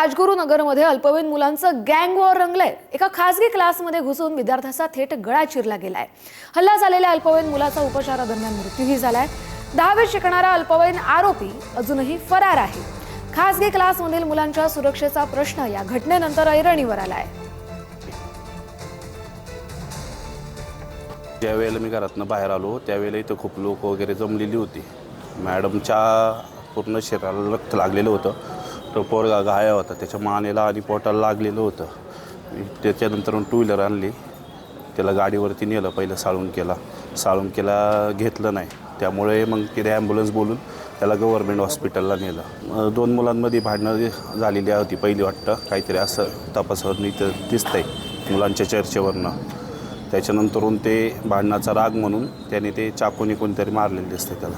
राजगुरुनगरमध्ये अल्पवयीन मुलांचं गँग वॉर रंगलंय। एका खासगी क्लासमध्ये घुसून विद्यार्थ्याचा थेट गळा चिरला गेलाय। हल्ला झालेल्या अल्पवयीन मुलाचा उपचारादरम्यान मृत्यूही झालाय। 10वीत शिकणारा अल्पवयीन आरोपी अजूनही फरार आहे। खासगी क्लासमधील मुलांच्या सुरक्षेचा प्रश्न या घटनेनंतर ऐरणीवर आलाय। ज्यावेळेला मी घरातून बाहेर आलो त्यावेळेला इथं खूप लोक वगैरे जमलेली होती। मॅडमच्या पूर्ण शरीराला रक्त लागलेलं होतं। तो पोरगा घाया होता, त्याच्या मानेला आणि पोटाला लागलेलं होतं। त्याच्यानंतर टू व्हीलर आणली, त्याला गाडीवरती नेलं। पहिलं साळुंकेला घेतलं नाही, त्यामुळे मग तिथे ॲम्ब्युलन्स बोलून त्याला गव्हर्नमेंट हॉस्पिटलला नेलं। दोन मुलांमध्ये भांडणं झालेली होती पहिली, वाटतं काहीतरी असं तपासावरून इथं दिसतंय मुलांच्या चर्चेवरनं। त्याच्यानंतरून ते भांडणाचा राग म्हणून त्याने ते चाकूने कोणतरी मारलेलं दिसतं त्याला।